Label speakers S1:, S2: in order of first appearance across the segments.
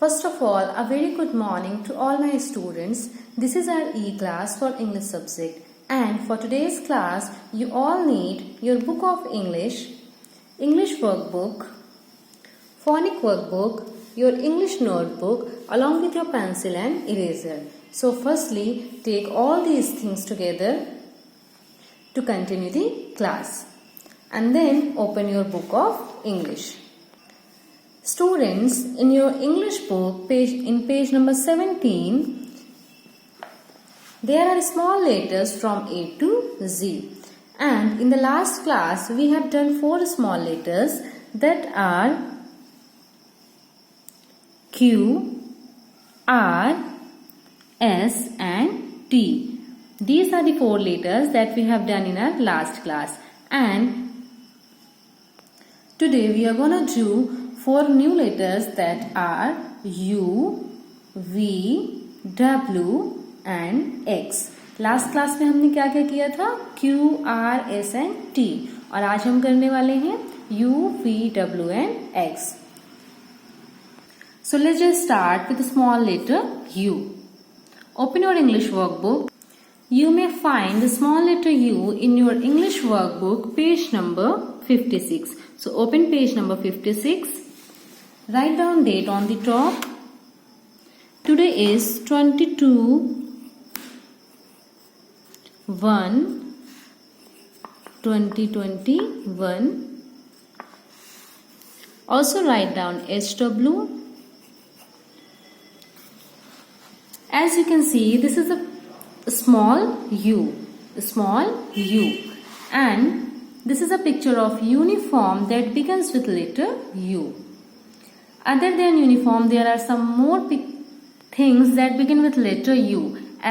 S1: First of all, a very good morning to all my students. This is our e-class for English subject, and for today's class you all need your book of English workbook, phonic workbook, your English notebook along with your pencil and eraser. So firstly, take all these things together to continue the class, and then open your book of English. Students, in your English book, page number 17, there are small letters from A to Z. And in the last class, we have done 4 small letters that are Q, R, S and T. These are the 4 letters that we have done in our last class. And today we are going to do 4 new letters that are U, V, W and X. Last class में हमने क्या क्या किया था? Q, R, S and T. और आज हम करने वाले हैं U, V, W and X. So let's just start with the small letter U. Open your English workbook. You may find the small letter U in your English workbook, page number 56. So open page number 56. Write down date on the top. Today is 22/1/2021. Also write down HW. As you can see, this is a small U, and this is a picture of uniform that begins with letter U. Other than uniform, there are some more things that begin with letter U,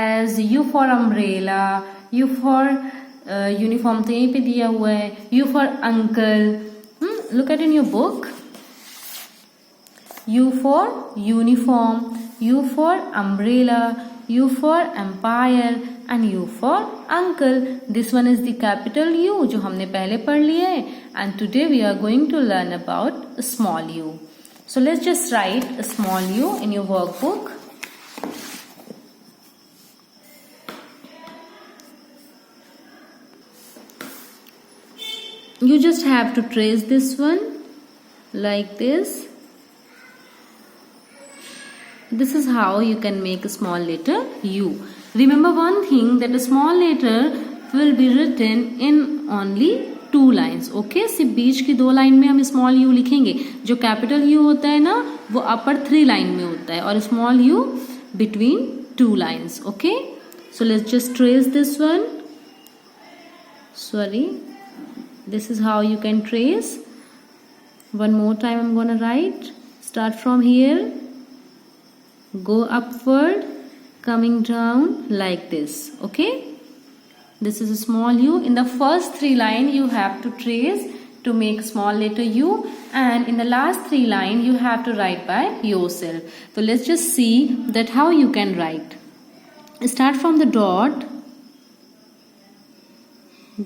S1: as U for umbrella, U for uniform तो यहीं पे दिया हुआ है, U for uncle. Look at in your book. U for uniform, U for umbrella, U for empire and U for uncle. This one is the capital U जो हमने पहले पढ़ लिया है, and today we are going to learn about small U. So let's just write a small U in your workbook. You just have to trace this one like this. This is how you can make a small letter U. Remember one thing, that a small letter will be written in only 2 lines. Okay? सिर्फ बीच की 2 line में हम small you लिखेंगे. जो capital you होता है ना, वो अपर 3 लाइन में होता है, और small you between 2 lines. Okay, so let's just trace this one. Sorry, this is how you can trace. One more time I'm gonna write. Start from here, go upward, coming down like this. Okay, this is a small U. In the first 3 lines you have to trace to make small letter U, and in the last 3 lines you have to write by yourself. So let's just see that how you can write. Start from the dot,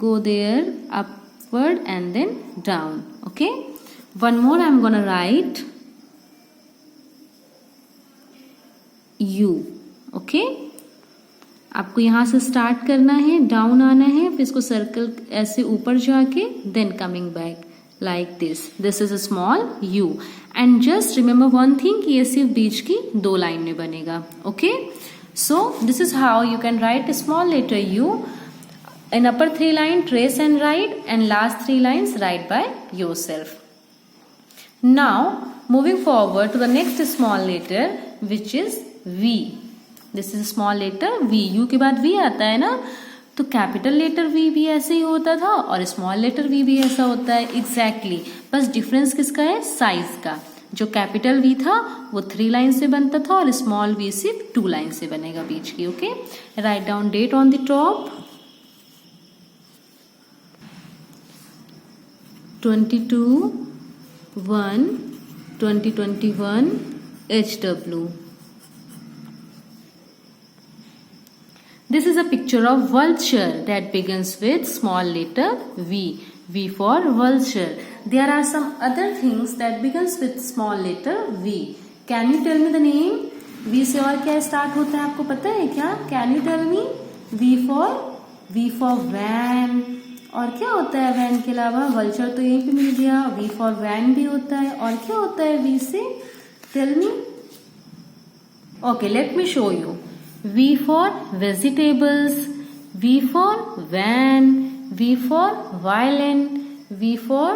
S1: go there, upward and then down. Okay, one more I'm gonna write U. Okay, आपको यहाँ से start करना है, down आना है, फिर इसको circle ऐसे ऊपर जाके then coming back like this. This is a small u, and just remember one thing कि ये सिर्फ बीच की 2 लाइन में बनेगा. Okay, so this is how you can write small letter u. In upper 3 line trace and write, and last 3 lines write by yourself. Now moving forward to the next small letter which is V. This is small letter V. U के बाद V आता है ना, तो capital letter V भी ऐसे ही होता था और स्मॉल लेटर V भी ऐसा होता है. एग्जैक्टली, बस डिफरेंस किसका है? साइज का. जो कैपिटल V था वो 3 लाइन से बनता था, और स्मॉल V सिर्फ 2 लाइन से बनेगा बीच की. Okay, write down date on the top. 22/1/2021 HW. This is a picture of vulture that begins with small letter V. V for vulture. There are some other things that begins with small letter V. Can you tell me the name? V से और क्या start होता है आपको पता है क्या? Can you tell me? V for van. और क्या होता है वैन के अलावा? वल्चर तो यहीं पे मिल गया। वी फॉर वैन भी होता है। और क्या होता है वी से? Tell me. Okay, let me show you. V for vegetables, V for van, V for violin, V for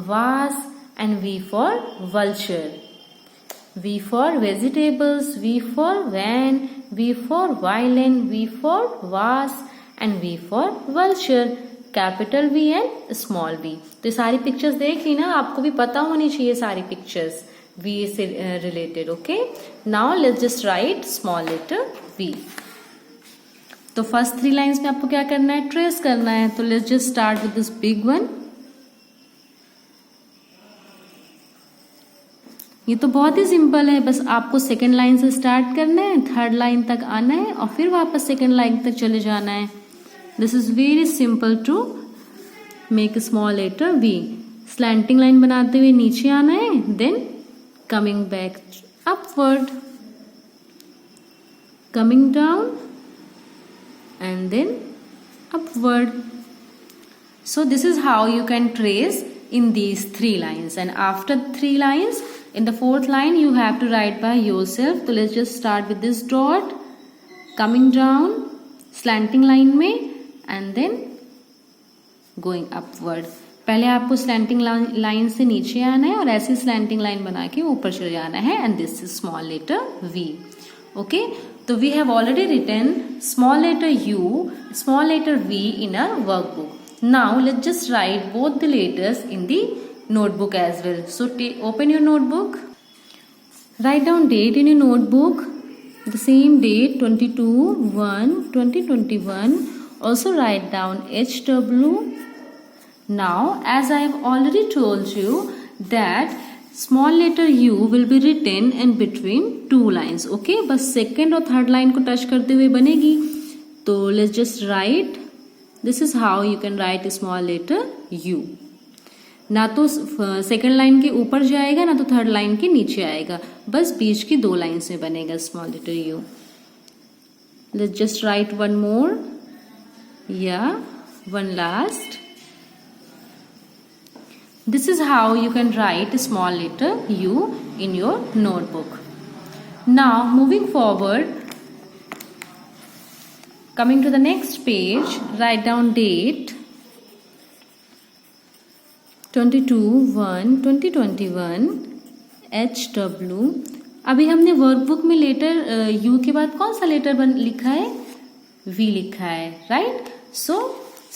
S1: vase and V for vulture. V for vegetables, V for van, V for violin, V for vase and V for vulture. Capital V and small v। तो ये सारी pictures देख ली ना, आपको भी पता होनी चाहिए सारी पिक्चर्स V से related. Okay, now let's just write small letter V। तो फर्स्ट 3 लाइन्स में आपको क्या करना है? ट्रेस करना है। तो let's just start with this big one. ये तो बहुत ही सिंपल है, बस आपको सेकेंड लाइन से स्टार्ट करना है, थर्ड लाइन तक आना है और फिर वापस सेकेंड लाइन तक चले जाना है। This is very simple to make small letter V. Slanting line बनाते हुए नीचे आना है, then coming back upward, coming down and then upward. So this is how you can trace in these 3 lines, and after 3 lines, in the 4th line you have to write by yourself. So let's just start with this dot, coming down, slanting line में, and then going upward. पहले आपको slanting line से नीचे आना है और ऐसी slanting line बना के ऊपर चले जाना है, and this is small letter V. Okay, so we have already written small letter U, small letter V in our workbook. Now let's just write both the letters in the notebook as well. So open your notebook, write down date in your notebook, the same date 22/1/2021. Also write down HW. Now as I have already told you that small letter U will be written in between 2 lines. Okay, बस second और third line को touch करते हुए बनेगी। तो let's just write. This is how you can write a small letter U. ना तो second line के ऊपर जाएगा ना तो थर्ड लाइन के नीचे आएगा, बस बीच की 2 लाइन्स में बनेगा small letter U. Let's just write one more. Yeah, one last. This is how you can write a small letter U in your notebook. Now moving forward, coming to the next page, write down date 22/1/2021 HW. अभी हमने workbook में letter U के बाद कौन सा letter लिखा है? V लिखा है, right? So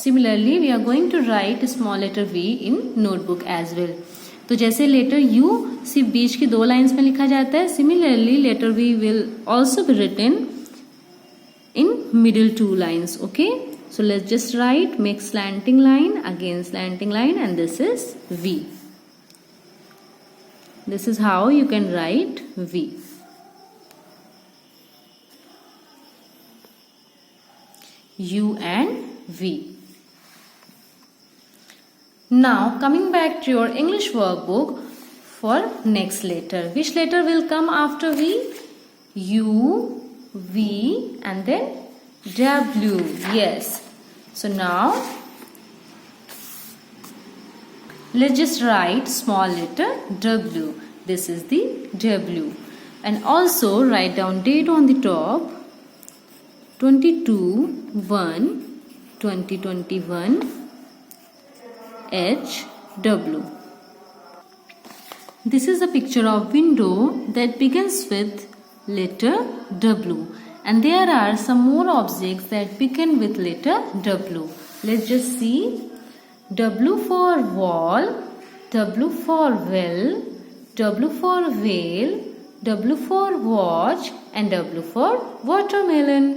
S1: similarly we are going to write small letter V in notebook as well. तो जैसे लेटर U सिर्फ बीच की 2 लाइन्स में लिखा जाता है, similarly letter V will also be written in middle 2 lines. Okay, so let's just write, make slanting line, again slanting line, and this is V. This is how you can write V. U and V. Now coming back to your English workbook for next letter. Which letter will come after V? U, V and then W. Yes. So now let's just write small letter W. This is the W. And also write down date on the top 22/1/2021 HW. This is a picture of window that begins with letter W, and there are some more objects that begin with letter W. Let's just see. W for wall, W for well, W for whale, W for watch and W for watermelon.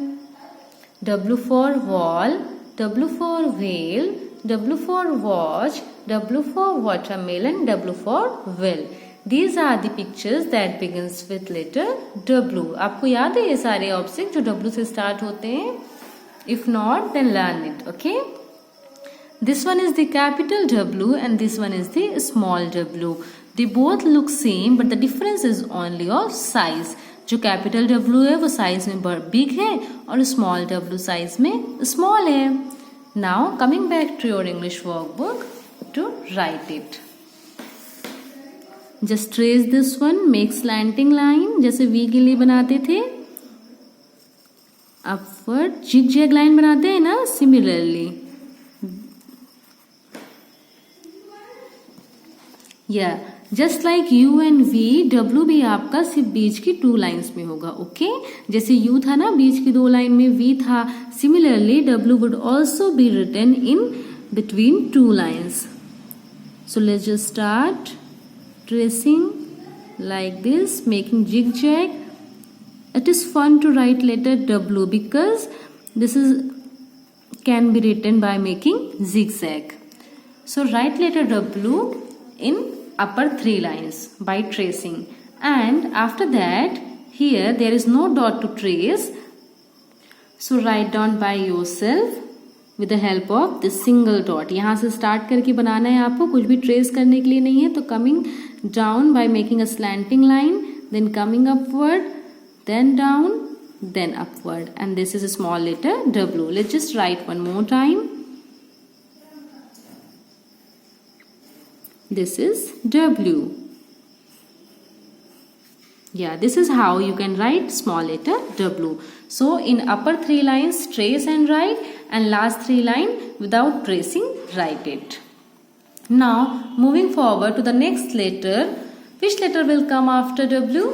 S1: W for wall, W for whale, W for watch, W for watermelon, W for well. These are the pictures that begins with letter W. आपको याद है ये सारे object जो W से start होते हैं? If not, then learn it. Okay? This one is the capital W and this one is the small W. They both look same but the difference is only of size. जो capital W है वो size में big है और small W size में small है. Now coming back to your English workbook to write it. Just trace this one, make slanting line जैसे V के लिए बनाते थे. अपवर्ड जिग जैग लाइन बनाते हैं ना, सिमिलरली. या just like U and V, W भी आपका सिर्फ बीच की 2 लाइन्स में होगा. ओके जैसे U था ना बीच की 2 लाइन में, V था. Similarly W would also be written in between 2 lines. So let's just start tracing like this, making zigzag. It is fun to write letter W because this is can be written by making zigzag. So write letter W in upper 3 lines by tracing, and after that here there is no dot to trace, so write down by yourself with the help of this single dot. यहाँ से start करके बनाना है आपको, कुछ भी trace करने के लिए नहीं है. तो coming down by making a slanting line, then coming upward, then down, then upward, and this is a small letter W. Let's just write one more time. This is W. Yeah, this is how you can write small letter W. So in upper 3 lines trace and write, and last 3 line without tracing write it. Now moving forward to the next letter. Which letter will come after W?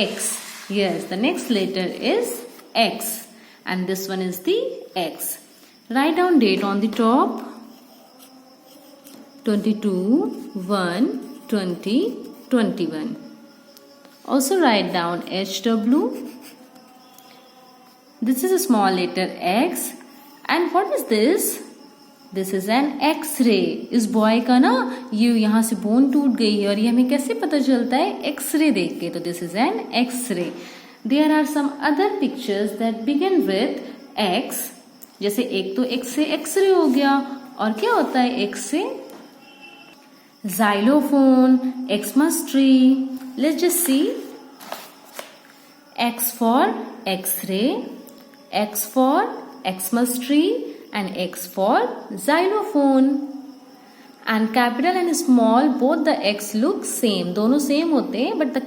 S1: X. Yes, the next letter is X, and this one is the X. Write down date on the top. 22/1/2021. Also write down HW. This is a small letter X. And what is this? This is an X-ray. इस boy का ना ये यहाँ से bone टूट गई है और ये हमें कैसे पता चलता है? एक्सरे देख के. तो this is an X-ray. There are some other pictures that begin with X. जैसे एक तो X से एक्सरे हो गया, और क्या होता है X से? xylophone, Xmas tree. Let's just see. X for X-ray, X for Xmas tree, and X for xylophone. And capital and small both the X look same. दोनों सेम होते हैं, but the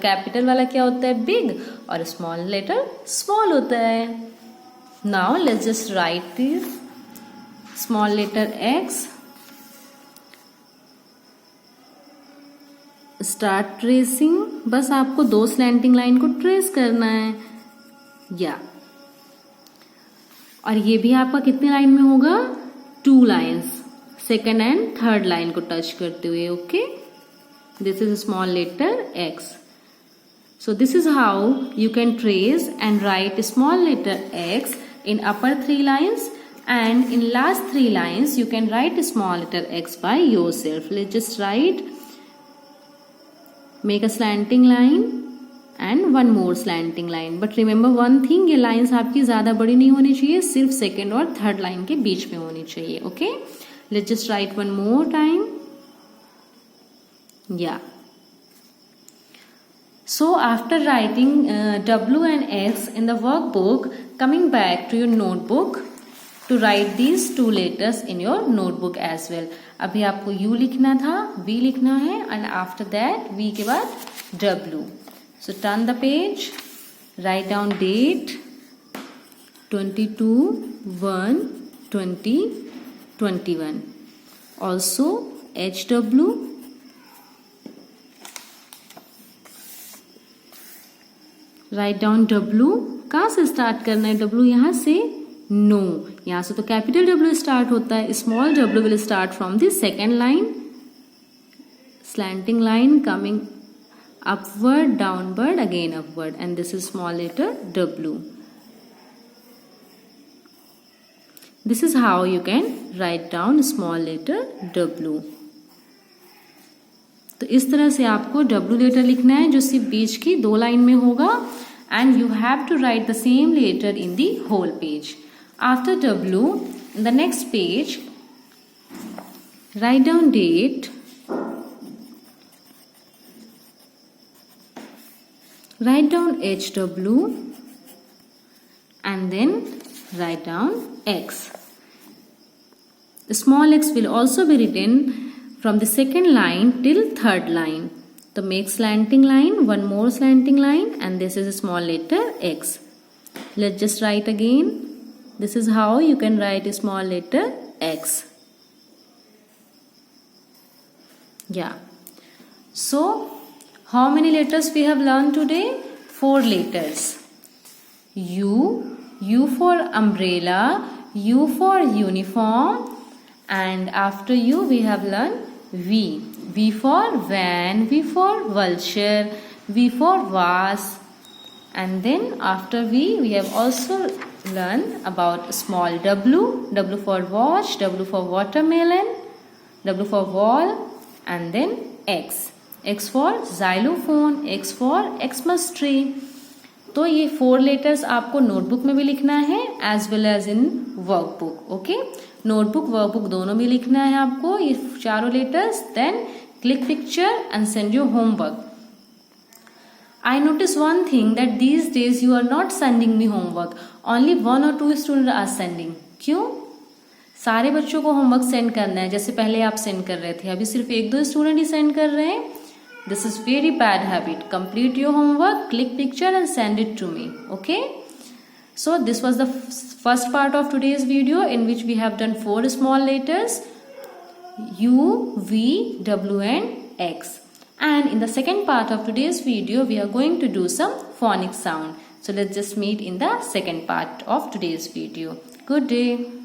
S1: capital वाला क्या होता है? Big, और small letter small होता है. Now let's just write this small letter X. Start tracing. बस आपको 2 slanting line को trace करना है. या और ये भी आपका कितने लाइन में होगा? 2 lines, second and third line को टच करते हुए. Okay, this is small letter X. So this is how you can trace and write small letter X in upper 3 lines, and in last 3 lines you can write small letter X by yourself. Let's just write, make a slanting line and one more slanting line. But remember one thing, ये lines आपकी ज़्यादा बड़ी नहीं होनी चाहिए, सिर्फ second और third line के बीच में होनी चाहिए. Okay, let's just write one more time. Yeah. So after writing W and X in the workbook, coming back to your notebook to write these 2 letters in your notebook as well. अभी आपको U लिखना था, V लिखना है, and after that V के बाद W. So turn the page, write down date 22/1/2021. Also HW. Write down W. कहाँ से स्टार्ट करना है? W यहाँ से? नो, यहाँ से तो कैपिटल W स्टार्ट होता है. Small W will start from the second line, slanting line coming upward, downward, again upward, and this is small letter W. This is how you can write down small letter W. तो इस तरह से आपको W letter लिखना है जो सिर्फ बीच की 2 लाइन में होगा, and you have to write the same letter in the whole page. After W, in the next page, write down date Write down HW and then write down X. The small x will also be written from the second line till third line. So make slanting line, one more slanting line, and this is a small letter X. Let's just write again. This is how you can write a small letter X. Yeah. So how many letters we have learned today? 4 letters. U for umbrella, U for uniform, and after U we have learned V for van, V for vulture, V for vase, and then after we have also learned about small W for watch, W for watermelon, W for wall, and then X for xylophone, X for Xmas tree. तो ये 4 letters आपको notebook में भी लिखना है as well as in workbook. Okay, notebook workbook दोनों में लिखना है आपको ये 4 letters. Then click picture and send your homework. I notice one thing that these days you are not sending me homework. Only 1 or 2 students are sending. क्यों? सारे बच्चों को होमवर्क सेंड करना है जैसे पहले आप सेंड कर रहे थे. अभी सिर्फ 1-2 स्टूडेंट ही सेंड कर रहे हैं. This is very bad habit. Complete your homework, click picture and send it to me. Okay? So this was the first part of today's video in which we have done 4 small letters U, V, W and X. And in the second part of today's video we are going to do some phonic sound. So let's just meet in the second part of today's video. Good day.